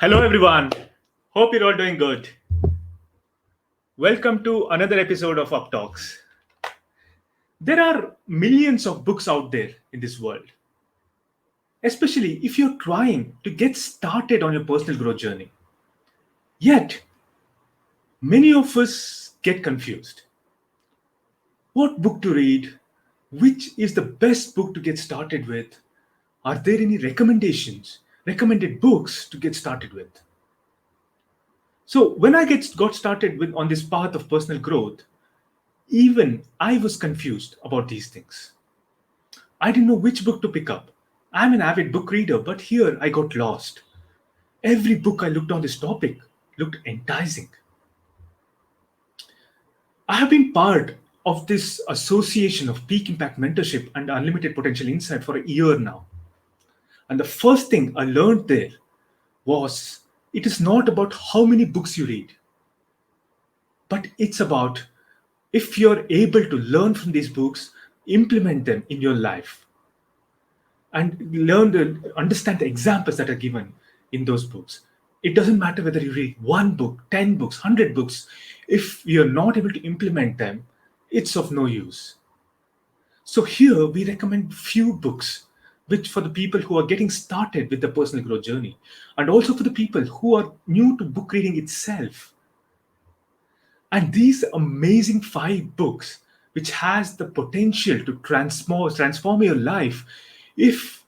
Hello, everyone. Hope you're all doing good. Welcome to another episode of Up Talks. There are millions of books out there in this world, especially if you're trying to get started on your personal growth journey. Yet, many of us get confused. What book to read? Which is the best book to get started with? Are there any recommendations, recommended books to get started with? So, when I got started with on this path of personal growth, even I was confused about these things. I didn't know which book to pick up. I'm an avid book reader, but here I got lost. Every book I looked on this topic looked enticing. I have been part of this association of peak impact mentorship and unlimited potential insight for a year now. And the first thing I learned there was it is not about how many books you read, but it's about if you're able to learn from these books, implement them in your life, and learn to understand the examples that are given in those books. It doesn't matter whether you read one book, 10 books, 100 books. If you're not able to implement them, it's of no use. So here we recommend few books which for the people who are getting started with the personal growth journey, and also for the people who are new to book reading itself. And these amazing 5 books which has the potential to transform your life if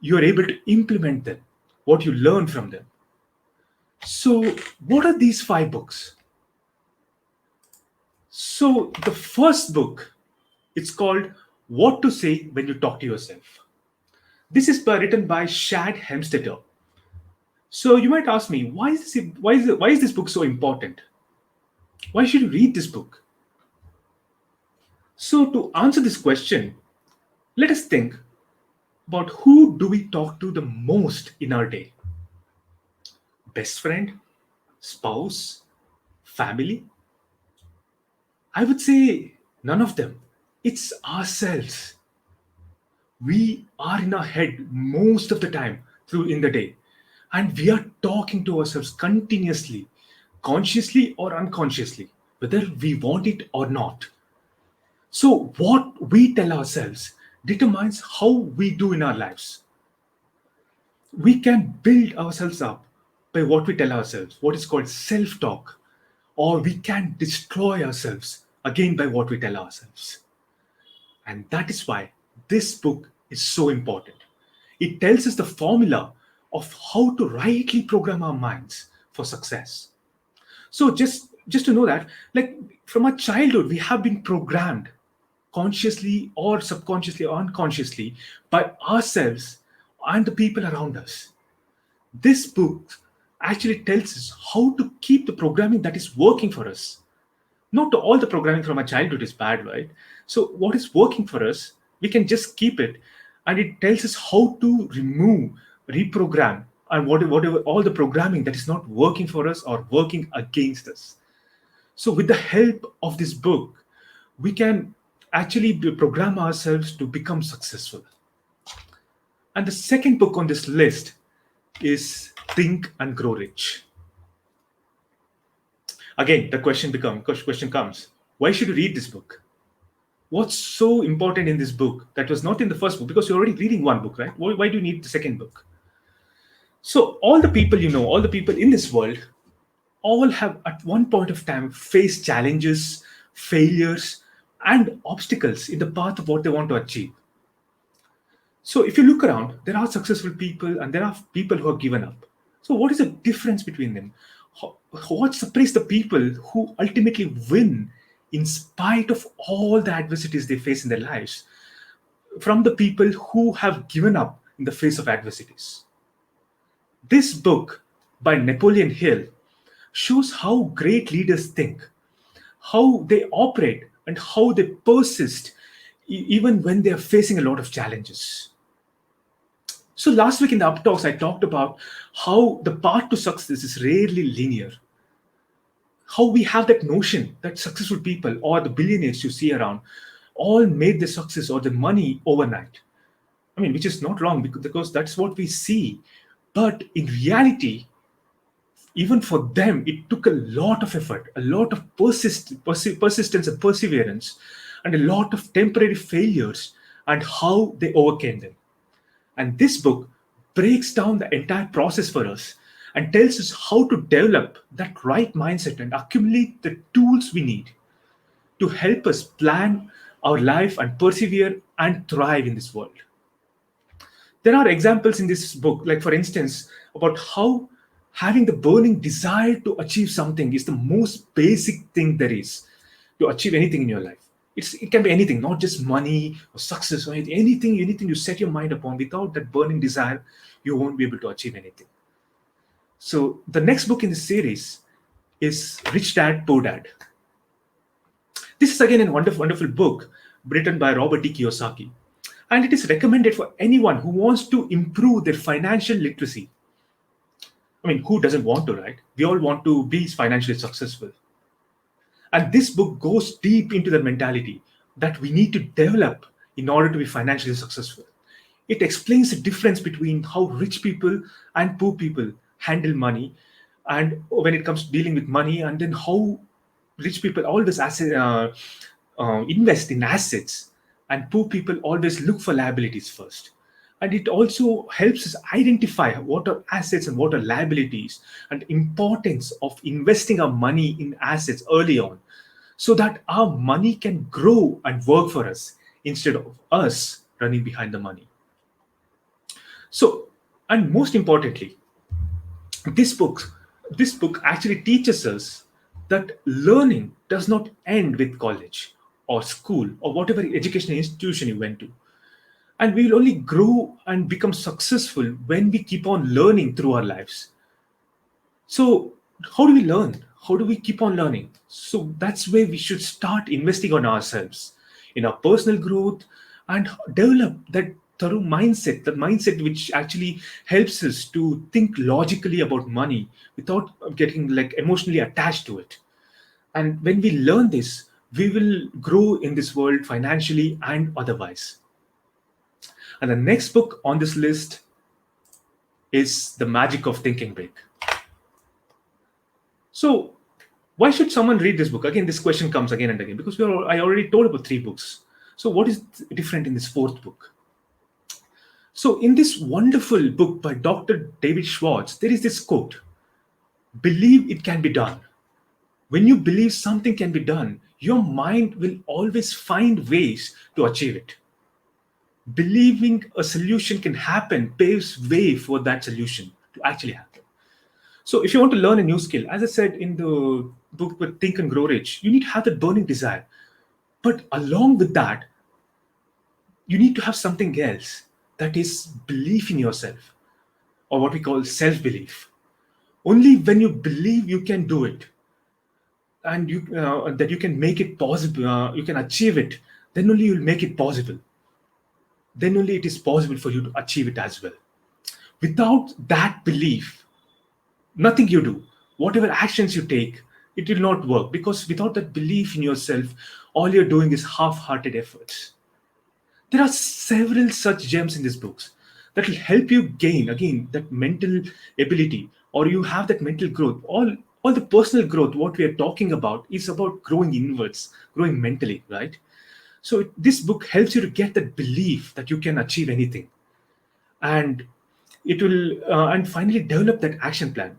you're able to implement them, what you learn from them. So what are these 5 books? So the first book, it's called What to Say When You Talk to Yourself. This is written by Shad Hemstetter. So you might ask me, why is this book so important? Why should you read this book? So to answer this question, let us think about who do we talk to the most in our day? Best friend, spouse, family? I would say none of them. It's ourselves. We are in our head most of the time through in the day, and we are talking to ourselves continuously, consciously or unconsciously, whether we want it or not. So what we tell ourselves determines how we do in our lives. We can build ourselves up by what we tell ourselves, what is called self talk, or we can destroy ourselves again by what we tell ourselves. And that is why this book is so important. It tells us the formula of how to rightly program our minds for success. So just to know that, like from our childhood, we have been programmed consciously or subconsciously or unconsciously by ourselves and the people around us. This book actually tells us how to keep the programming that is working for us. Not all the programming from our childhood is bad, right? So what is working for us, we can just keep it, and it tells us how to remove, reprogram, and whatever all the programming that is not working for us or working against us. So with the help of this book, we can actually program ourselves to become successful. And the second book on this list is Think and Grow Rich. Again, the question comes: why should you read this book? What's so important in this book that was not in the first book? Because you're already reading one book, right? Why do you need the second book? So all the people you know, all the people in this world, all have at one point of time faced challenges, failures, and obstacles in the path of what they want to achieve. So if you look around, there are successful people and there are people who have given up. So what is the difference between them? What separates the people who ultimately win in spite of all the adversities they face in their lives from the people who have given up in the face of adversities? This book by Napoleon Hill shows how great leaders think, how they operate, and how they persist even when they are facing a lot of challenges. So last week in the Up Talks, I talked about how the path to success is rarely linear. How we have that notion that successful people or the billionaires you see around all made their success or the money overnight. I mean, which is not wrong because that's what we see. But in reality, Even for them, it took a lot of effort, a lot of persistence and perseverance, and a lot of temporary failures, and how they overcame them. And this book breaks down the entire process for us and tells us how to develop that right mindset and accumulate the tools we need to help us plan our life and persevere and thrive in this world. There are examples in this book, like for instance, about how having the burning desire to achieve something is the most basic thing there is to achieve anything in your life. It can be anything, not just money or success or anything. Anything you set your mind upon. Without that burning desire, you won't be able to achieve anything. So the next book in this series is Rich Dad Poor Dad. This is again a wonderful book written by Robert T. Kiyosaki. And it is recommended for anyone who wants to improve their financial literacy. I mean, who doesn't want to, right? We all want to be financially successful. And this book goes deep into the mentality that we need to develop in order to be financially successful. It explains the difference between how rich people and poor people handle money, and when it comes to dealing with money, and then how rich people always invest in assets, and poor people always look for liabilities first. And it also helps us identify what are assets and what are liabilities, and importance of investing our money in assets early on, so that our money can grow and work for us instead of us running behind the money. So, and most importantly, this book this book actually teaches us that learning does not end with college or school or whatever educational institution you went to, and we will only grow and become successful when we keep on learning through our lives. So how do we learn? How do we keep on learning? So that's where we should start investing on ourselves, in our personal growth, and develop that thorough mindset, the mindset which actually helps us to think logically about money without getting like emotionally attached to it. And when we learn this, we will grow in this world financially and otherwise. And the next book on this list is The Magic of Thinking Big. So, why should someone read this book? Again, this question comes again and again because I already told about three books. So, what is different in this fourth book? So, in this wonderful book by Dr. David Schwartz, there is this quote: believe it can be done. When you believe something can be done, your mind will always find ways to achieve it. Believing a solution can happen paves way for that solution to actually happen. So, if you want to learn a new skill, as I said in the book with Think and Grow Rich, you need to have that burning desire. But along with that, you need to have something else, that is belief in yourself, or what we call self belief. Only when you believe you can do it, and that you can make it possible, you can achieve it, then only you'll make it possible. Then only it is possible for you to achieve it as well. Without that belief, nothing you do, whatever actions you take, it will not work, because without that belief in yourself, all you're doing is half-hearted efforts. There are several such gems in these books that will help you gain again that mental ability, or you have that mental growth. All the personal growth, what we are talking about, is about growing inwards, growing mentally, right? So this book helps you to get that belief that you can achieve anything, and it will and finally develop that action plan.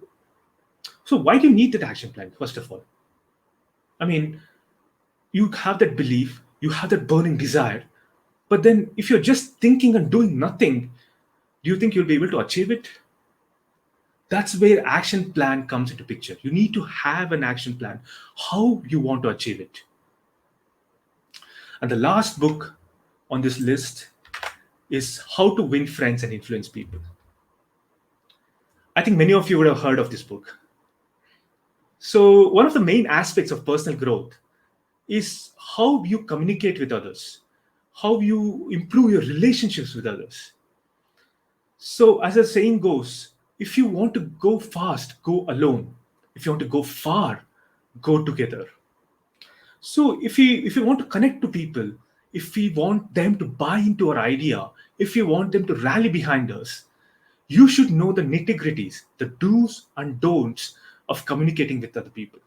So why do you need that action plan? First of all, I mean, you have that belief, you have that burning desire, but then if you're just thinking and doing nothing, do you think you'll be able to achieve it? That's where action plan comes into picture. You need to have an action plan, how you want to achieve it. And the last book on this list is How to Win Friends and Influence People. I think many of you would have heard of this book. So one of the main aspects of personal growth is how you communicate with others, how you improve your relationships with others. So, as the saying goes, if you want to go fast, go alone. If you want to go far, go together. So, if you want to connect to people, if we want them to buy into our idea, if we want them to rally behind us, You should know the nitty gritties, the do's and don'ts of communicating with other people.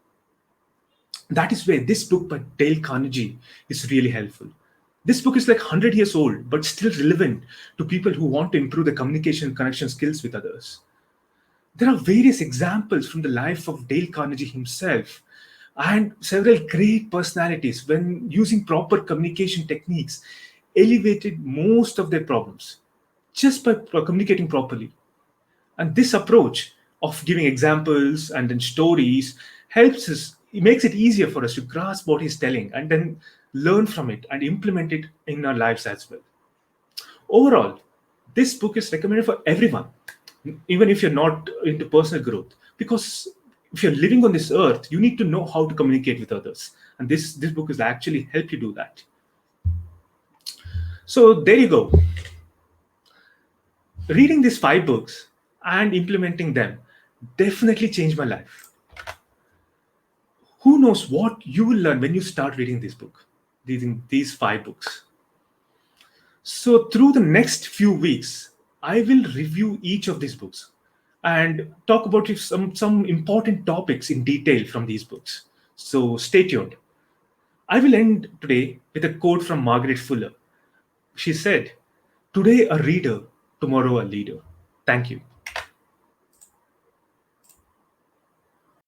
That is where this book by Dale Carnegie is really helpful. This book is like 100 years old, but still relevant to people who want to improve their communication and connection skills with others. There are various examples from the life of Dale Carnegie himself and several great personalities when using proper communication techniques elevated most of their problems just by communicating properly. And this approach of giving examples and then stories helps us, it makes it easier for us to grasp what he's telling and then learn from it and implement it in our lives as well. Overall, this book is recommended for everyone, even if you're not into personal growth, because if you're living on this earth, you need to know how to communicate with others. And this book is actually help you do that. So there you go. Reading these five books and implementing them definitely changed my life. Who knows what you will learn when you start reading this book, these five books. So through the next few weeks, I will review each of these books and talk about some important topics in detail from these books. So stay tuned. I will end today with a quote from Margaret Fuller. She said, "Today a reader, tomorrow a leader." Thank you.